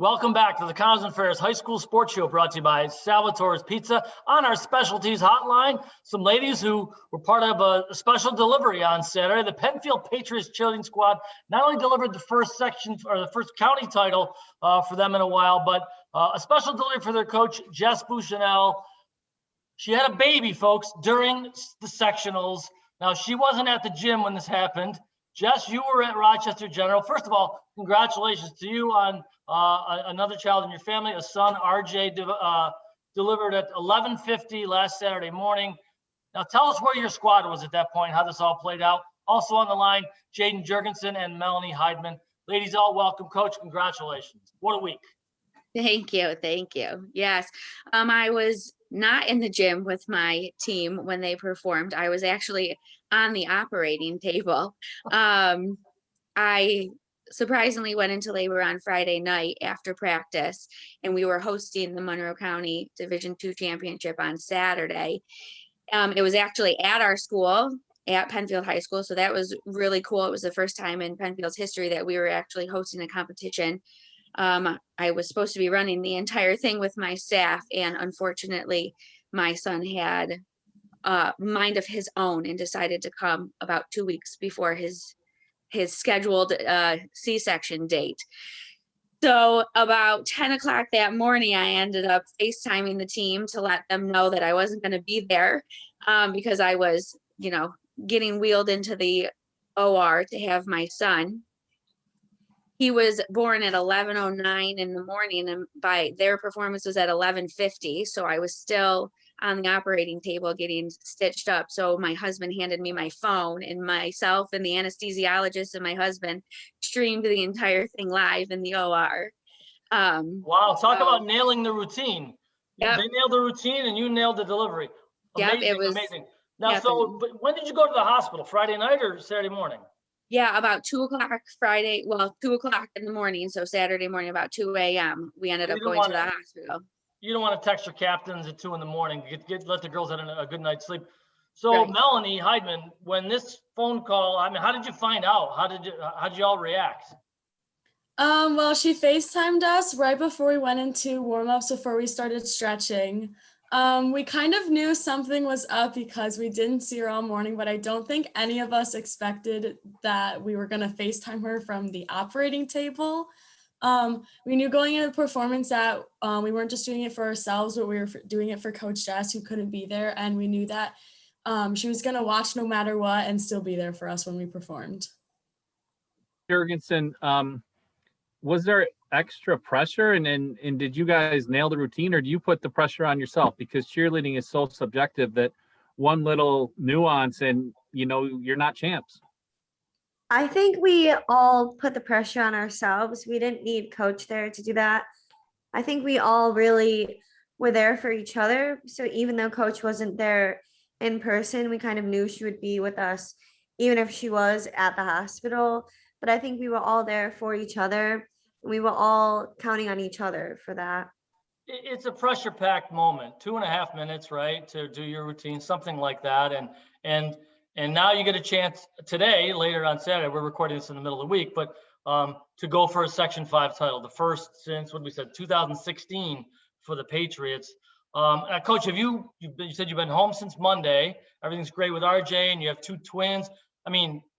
Welcome back to the Connors and Ferris High School Sports Show, brought to you by Salvatore's Pizza. On our specialties hotline, some ladies who were part of a special delivery on Saturday. The Penfield Patriots cheerleading squad not only delivered the first section or the first county title for them in a while, but a special delivery for their coach, Jess Bucinell. She had a baby, folks, during the sectionals. Now, she wasn't at the gym when this happened. Jess, you were at Rochester General. First of all, congratulations to you on another child in your family, a son. RJ delivered at 11:50 last Saturday morning. Now, tell us where your squad was at that point, how this all played out. Also on the line, Jaiden, Jurgensen, and Melanie Heidman. Ladies, all welcome. Coach, congratulations. What a week. Thank you. Yes, I was not in the gym with my team when they performed. I was actually on the operating table. I surprisingly went into labor on Friday night after practice, and we were hosting the Monroe County Division II Championship on Saturday. It was actually at our school, at Penfield High School, so that was really cool. It was the first time in Penfield's history that we were actually hosting a competition. I was supposed to be running the entire thing with my staff, and unfortunately my son had a mind of his own and decided to come about 2 weeks before his scheduled C-section date. So about 10 o'clock that morning, I ended up FaceTiming the team to let them know that I wasn't going to be there because I was, getting wheeled into the OR to have my son. He was born at 11:09 in the morning, and by their performance was at 11:50. So I was still on the operating table getting stitched up. So my husband handed me my phone, and myself and the anesthesiologist and my husband streamed the entire thing live in the OR. Wow, talk about nailing the routine. Yep. They nailed the routine and you nailed the delivery. Amazing, it was amazing. Now, but when did you go to the hospital? Friday night or Saturday morning? Yeah, about 2 o'clock Friday. Well, 2 o'clock in the morning. So Saturday morning, about 2 a.m. we ended up going to the hospital. You don't want to text your captains at 2 in the morning. Let the girls have a good night's sleep. So right. Melanie Heidman, when this phone call, how did you find out? How did you all react? Well, she FaceTimed us right before we went into warm-ups, before we started stretching. We kind of knew something was up because we didn't see her all morning, but I don't think any of us expected that we were going to FaceTime her from the operating table. We knew going into the performance that we weren't just doing it for ourselves, but we were doing it for Coach Jess, who couldn't be there. And we knew that she was going to watch no matter what and still be there for us when we performed. Jurgensen, was there extra pressure and did you guys nail the routine, or do you put the pressure on yourself? Because cheerleading is so subjective that one little nuance and you're not champs. I think we all put the pressure on ourselves. We didn't need coach there to do that. I think we all really were there for each other. So even though coach wasn't there in person, we kind of knew she would be with us, even if she was at the hospital. But I think we were all there for each other. We were all counting on each other for that. It's a pressure-packed moment, 2.5 minutes, right, to do your routine, something like that. And now you get a chance today, later on Saturday, we're recording this in the middle of the week, but to go for a Section 5 title, the first since, 2016 for the Patriots. Coach, you said you've been home since Monday. Everything's great with RJ, and you have 2 twins.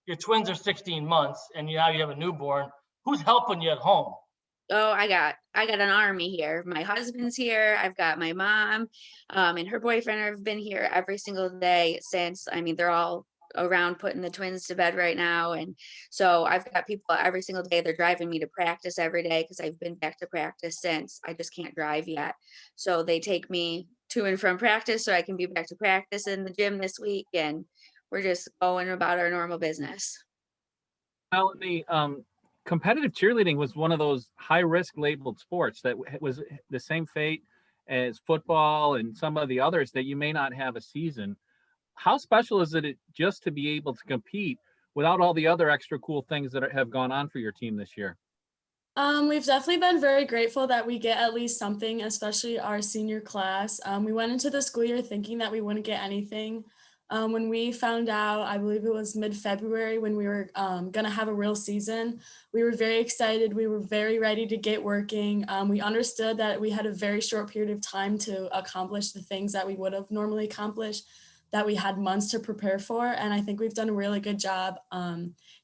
Your twins are 16 months, and now you have a newborn. Who's helping you at home? Oh, I got an army here. My husband's here. I've got my mom and her boyfriend have been here every single day since. They're all around putting the twins to bed right now. And so I've got people every single day. They're driving me to practice every day because I've been back to practice since I just can't drive yet. So they take me to and from practice so I can be back to practice in the gym this week. And we're just going about our normal business. Melanie, competitive cheerleading was one of those high-risk labeled sports that was the same fate as football and some of the others that you may not have a season. How special is it just to be able to compete without all the other extra cool things that have gone on for your team this year? We've definitely been very grateful that we get at least something, especially our senior class. We went into the school year thinking that we wouldn't get anything. When we found out, I believe it was mid-February when we were going to have a real season, we were very excited. We were very ready to get working. We understood that we had a very short period of time to accomplish the things that we would have normally accomplished, that we had months to prepare for. And I think we've done a really good job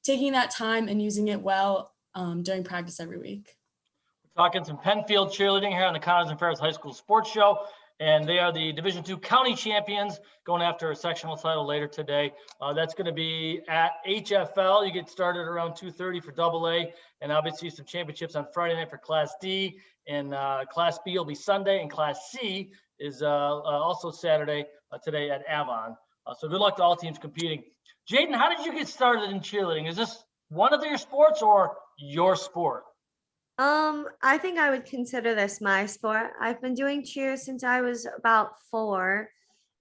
taking that time and using it well during practice every week. We're talking some Penfield Cheerleading here on the Connors and Ferris High School Sports Show. And they are the Division II county champions, going after a sectional title later today. That's going to be at HFL. You get started around 2:30 for AA, and obviously some championships on Friday night for Class D. And Class B will be Sunday, and Class C is also Saturday today at Avon. So good luck to all teams competing. Jaiden, how did you get started in cheerleading? Is this one of your sports or your sport? I think I would consider this my sport. I've been doing cheer since I was about 4,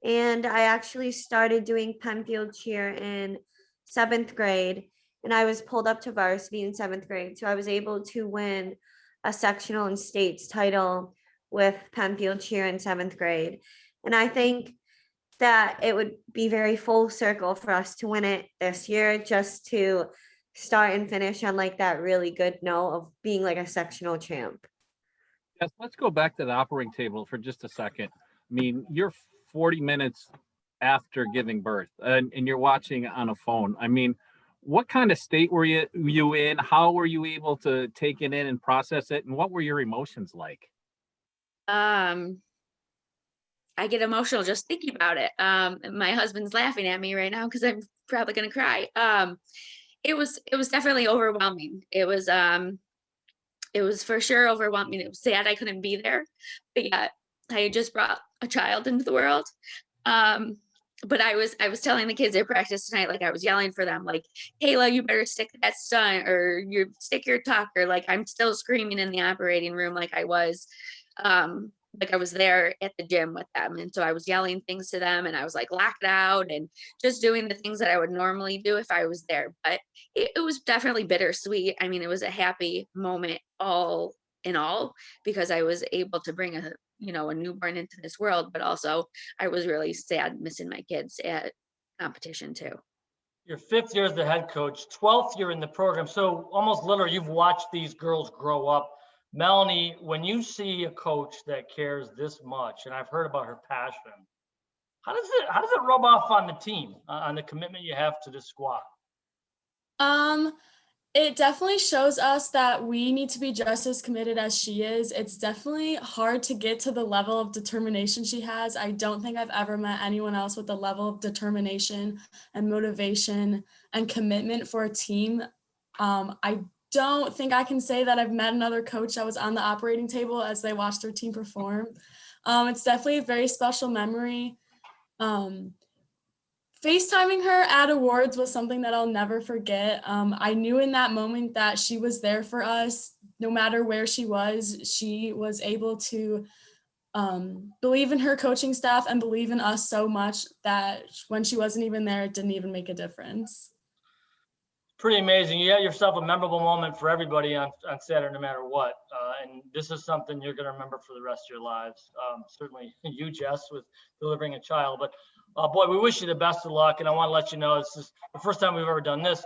and I actually started doing Penfield cheer in 7th grade, and I was pulled up to varsity in 7th grade. So I was able to win a sectional and states title with Penfield cheer in 7th grade. And I think that it would be very full circle for us to win it this year, just to start and finish on like that really good note of being like a sectional champ. Yes, let's go back to the operating table for just a second. I mean, you're 40 minutes after giving birth and you're watching on a phone. I mean, what kind of state were you in? How were you able to take it in and process it? And what were your emotions like? I get emotional just thinking about it. My husband's laughing at me right now because I'm probably gonna cry. It was definitely overwhelming. It was for sure overwhelming. It was sad I couldn't be there, but yet I had just brought a child into the world. But I was telling the kids at practice tonight, like I was yelling for them, like, Kayla, you better stick that stunt, or you stick your tuck, or like I'm still screaming in the operating room like I was there at the gym with them. And so I was yelling things to them, and I was like locked out and just doing the things that I would normally do if I was there. But it was definitely bittersweet. I mean, it was a happy moment all in all, because I was able to bring a newborn into this world, but also I was really sad missing my kids at competition too. Your 5th year as the head coach, 12th year in the program. So almost literally you've watched these girls grow up. Melanie, when you see a coach that cares this much, and I've heard about her passion, how does it rub off on the team, on the commitment you have to this squad? It definitely shows us that we need to be just as committed as she is. It's definitely hard to get to the level of determination she has. I don't think I've ever met anyone else with the level of determination and motivation and commitment for a team. I don't think I can say that I've met another coach that was on the operating table as they watched their team perform. It's definitely a very special memory. FaceTiming her at awards was something that I'll never forget. I knew in that moment that she was there for us. No matter where she was able to believe in her coaching staff and believe in us so much that when she wasn't even there, it didn't even make a difference. Pretty amazing. You had yourself a memorable moment for everybody on Saturday, no matter what. And this is something you're going to remember for the rest of your lives. Certainly you, Jess, with delivering a child. But boy, we wish you the best of luck. And I want to let you know, this is the first time we've ever done this.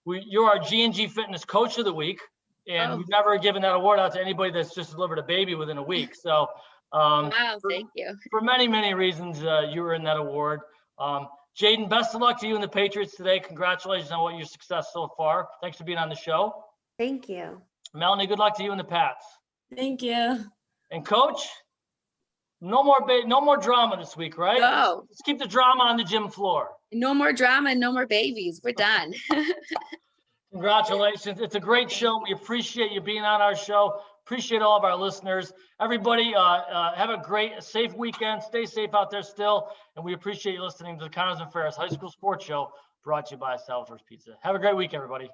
You're our G&G Fitness Coach of the Week. And we've never given that award out to anybody that's just delivered a baby within a week. So Wow, thank you. For many, many reasons, you were in that award. Jaiden, best of luck to you and the Patriots today. Congratulations on your success so far. Thanks for being on the show. Thank you. Melanie, good luck to you and the Pats. Thank you. And Coach, no more drama this week, right? No. Let's keep the drama on the gym floor. No more drama and no more babies. We're done. Congratulations. It's a great show. We appreciate you being on our show. Appreciate all of our listeners. Everybody, have a great, safe weekend. Stay safe out there still. And we appreciate you listening to the Connors and Ferris High School Sports Show, brought to you by Salvatore's Pizza. Have a great week, everybody.